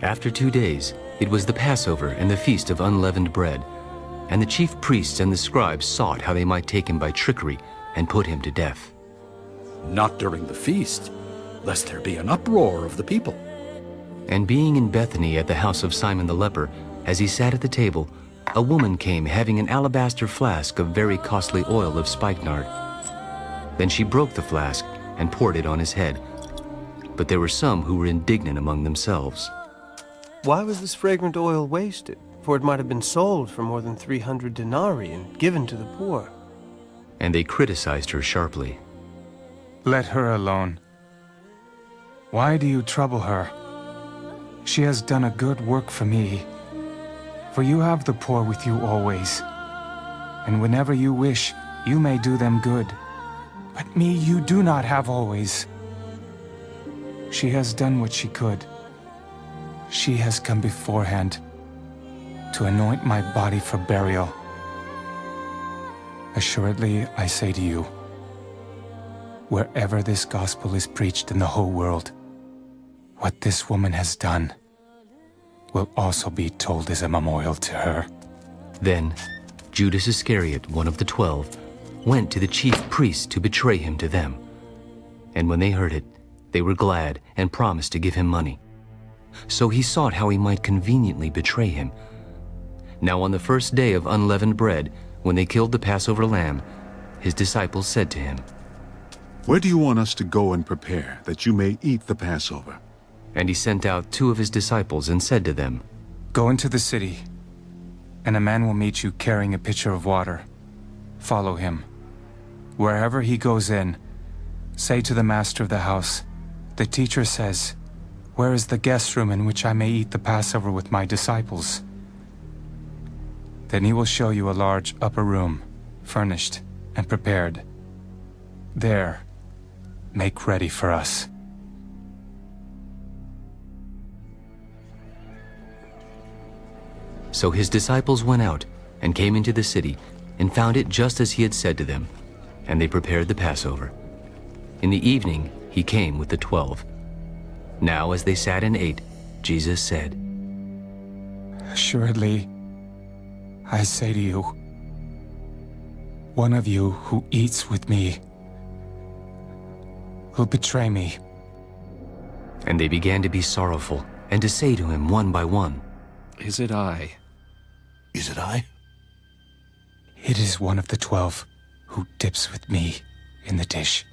After 2 days, it was the Passover and the Feast of Unleavened Bread, and the chief priests and the scribes sought how they might take him by trickery and put him to death. Not during the feast, lest there be an uproar of the people. And being in Bethany at the house of Simon the leper, as he sat at the table, a woman came having an alabaster flask of very costly oil of spikenard. Then she broke the flask and poured it on his head. But there were some who were indignant among themselves. Why was this fragrant oil wasted? For it might have been sold for more than 300 denarii and given to the poor. And they criticized her sharply. Let her alone. Why do you trouble her? She has done a good work for me. For you have the poor with you always, and whenever you wish, you may do them good. But me you do not have always. She has done what she could. She has come beforehand to anoint my body for burial. Assuredly, I say to you, wherever this gospel is preached in the whole world, what this woman has done will also be told as a memorial to her. Then Judas Iscariot, one of the 12, went to the chief priests to betray him to them. And when they heard it, they were glad and promised to give him money. So he sought how he might conveniently betray him. Now on the first day of unleavened bread, when they killed the Passover lamb, his disciples said to him, "Where do you want us to go and prepare, that you may eat the Passover?" And he sent out 2 of his disciples and said to them, Go into the city, and a man will meet you carrying a pitcher of water. Follow him. Wherever he goes in, say to the master of the house, the teacher says, where is the guest room in which I may eat the Passover with my disciples? Then he will show you a large upper room, furnished and prepared. There, make ready for us. So his disciples went out and came into the city and found it just as he had said to them, and they prepared the Passover. In the evening he came with the 12. Now as they sat and ate, Jesus said, Assuredly, I say to you, one of you who eats with me will betray me. And they began to be sorrowful and to say to him one by one, Is it I? Is it I? It is one of the 12 who dips with me in the dish.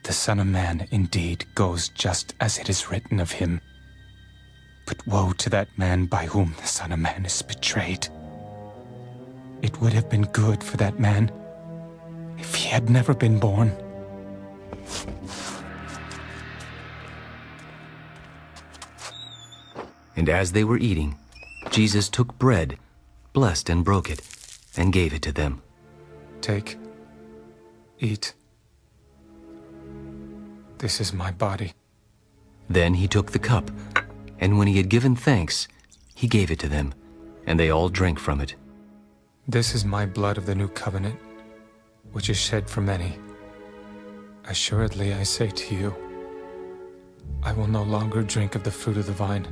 The Son of Man indeed goes just as it is written of him. But woe to that man by whom the Son of Man is betrayed. It would have been good for that man if he had never been born. And as they were eating, Jesus took bread, blessed and broke it, and gave it to them. Take, eat. This is my body. Then he took the cup, and when he had given thanks, he gave it to them, and they all drank from it. This is my blood of the new covenant, which is shed for many. Assuredly, I say to you, I will no longer drink of the fruit of the vine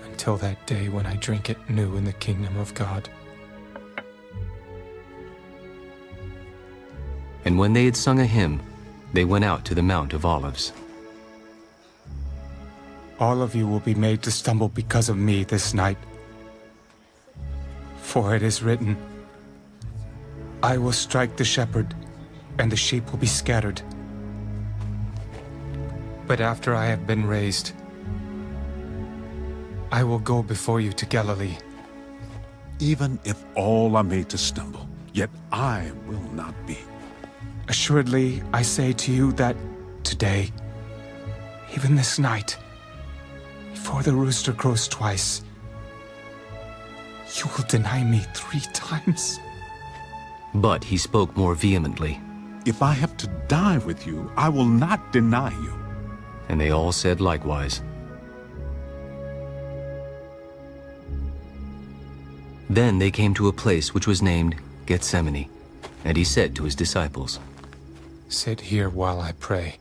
until that day when I drink it new in the kingdom of God. And when they had sung a hymn, they went out to the Mount of Olives. All of you will be made to stumble because of me this night. For it is written, I will strike the shepherd, and the sheep will be scattered. But after I have been raised, I will go before you to Galilee. Even if all are made to stumble, yet I will not be. Assuredly, I say to you that today, even this night, before the rooster crows twice, you will deny me 3 times. But he spoke more vehemently. If I have to die with you, I will not deny you. And they all said likewise. Then they came to a place which was named Gethsemane, and he said to his disciples, Sit here while I pray.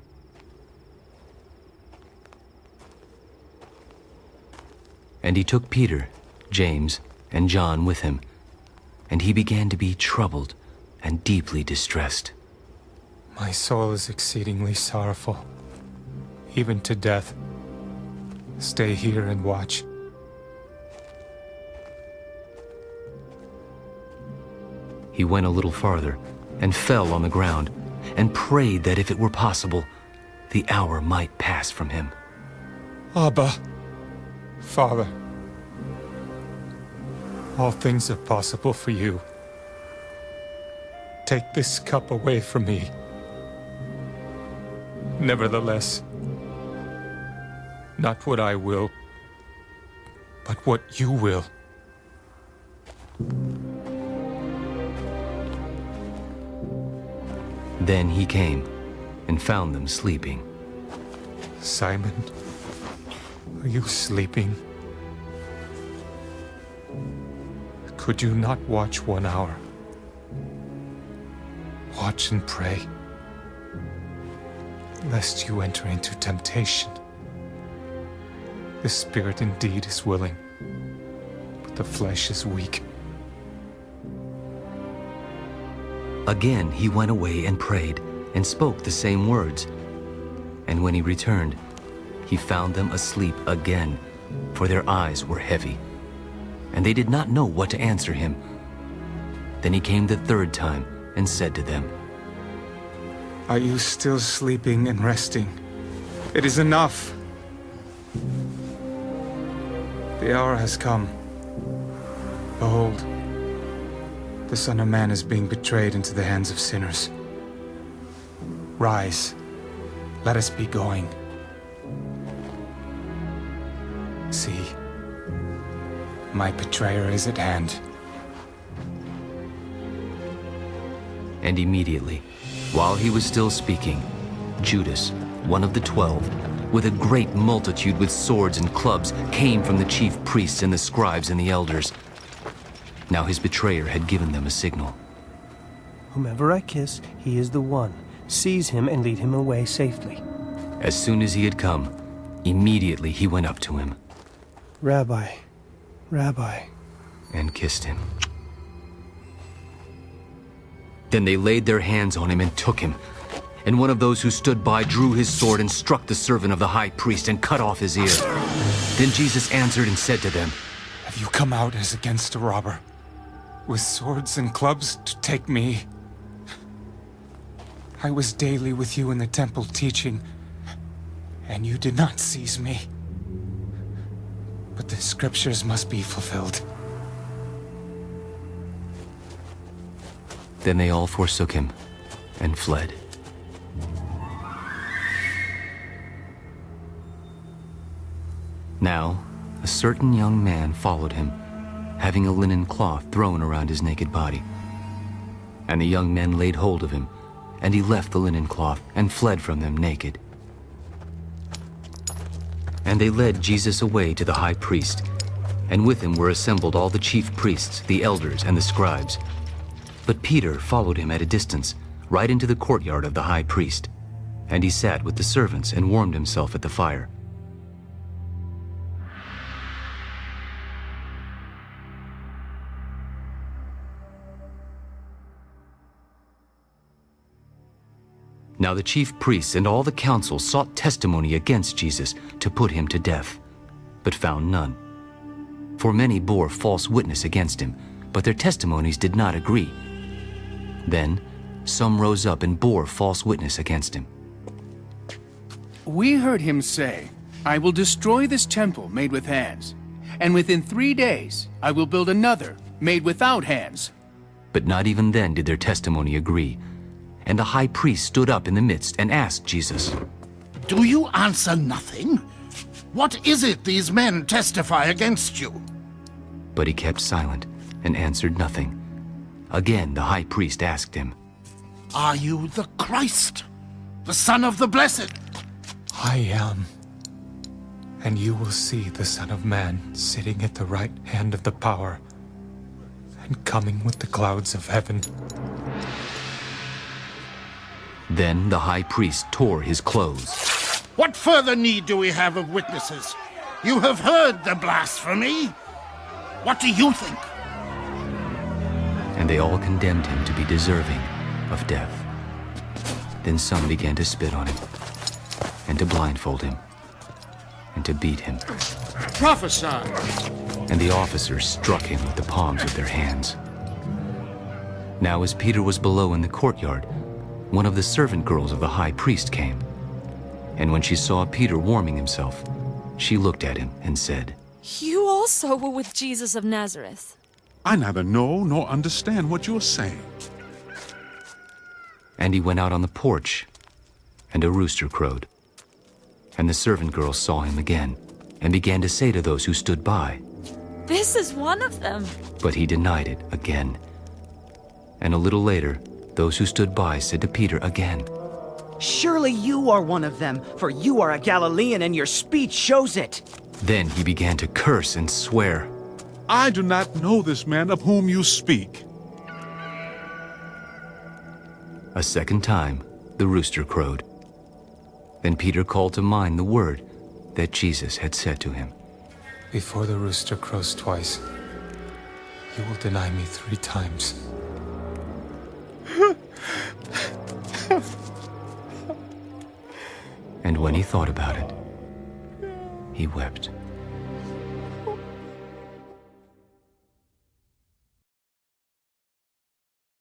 And he took Peter, James, and John with him, and he began to be troubled and deeply distressed. My soul is exceedingly sorrowful, even to death. Stay here and watch. He went a little farther and fell on the ground and prayed that if it were possible, the hour might pass from him. Abba, Father, all things are possible for you. Take this cup away from me. Nevertheless, not what I will, but what you will. Then he came and found them sleeping. Simon, are you sleeping? Could you not watch 1 hour? Watch and pray, lest you enter into temptation. The spirit indeed is willing, but the flesh is weak. Again he went away and prayed and spoke the same words. And when he returned, he found them asleep again, for their eyes were heavy, and they did not know what to answer him. Then he came the third time and said to them, Are you still sleeping and resting? It is enough. The hour has come. Behold, the Son of Man is being betrayed into the hands of sinners. Rise, let us be going. See, my betrayer is at hand. And immediately, while he was still speaking, Judas, one of the 12, with a great multitude with swords and clubs, came from the chief priests and the scribes and the elders. Now his betrayer had given them a signal. Whomever I kiss, he is the one. Seize him and lead him away safely. As soon as he had come, immediately he went up to him Rabbi, Rabbi. and kissed him. Then they laid their hands on him and took him. And one of those who stood by drew his sword and struck the servant of the high priest and cut off his ear. Then Jesus answered and said to them, Have you come out as against a robber, with swords and clubs to take me? I was daily with you in the temple teaching, and you did not seize me. But the scriptures must be fulfilled. Then they all forsook him and fled. Now, a certain young man followed him, having a linen cloth thrown around his naked body. And the young men laid hold of him, and he left the linen cloth and fled from them naked. And they led Jesus away to the high priest, and with him were assembled all the chief priests, the elders, and the scribes. But Peter followed him at a distance, right into the courtyard of the high priest, and he sat with the servants and warmed himself at the fire. Now the chief priests and all the council sought testimony against Jesus to put him to death, but found none. For many bore false witness against him, but their testimonies did not agree. Then some rose up and bore false witness against him. We heard him say, I will destroy this temple made with hands, and within 3 days I will build another made without hands. But not even then did their testimony agree. And the high priest stood up in the midst and asked Jesus, Do you answer nothing? What is it these men testify against you? But he kept silent and answered nothing. Again the high priest asked him, Are you the Christ, the Son of the Blessed? I am. And you will see the Son of Man sitting at the right hand of the power and coming with the clouds of heaven. Then the high priest tore his clothes. What further need do we have of witnesses? You have heard the blasphemy. What do you think? And they all condemned him to be deserving of death. Then some began to spit on him, and to blindfold him, and to beat him. Prophesy! And the officers struck him with the palms of their hands. Now as Peter was below in the courtyard, one of the servant girls of the high priest came. And when she saw Peter warming himself, she looked at him and said, You also were with Jesus of Nazareth. I neither know nor understand what you are saying. And he went out on the porch, and a rooster crowed. And the servant girl saw him again, and began to say to those who stood by. This is one of them. But he denied it again. And a little later, those who stood by said to Peter again, Surely you are one of them, for you are a Galilean and your speech shows it. Then he began to curse and swear. I do not know this man of whom you speak. A second time, the rooster crowed. Then Peter called to mind the word that Jesus had said to him. Before the rooster crows twice, you will deny me 3 times. And when he thought about it, he wept.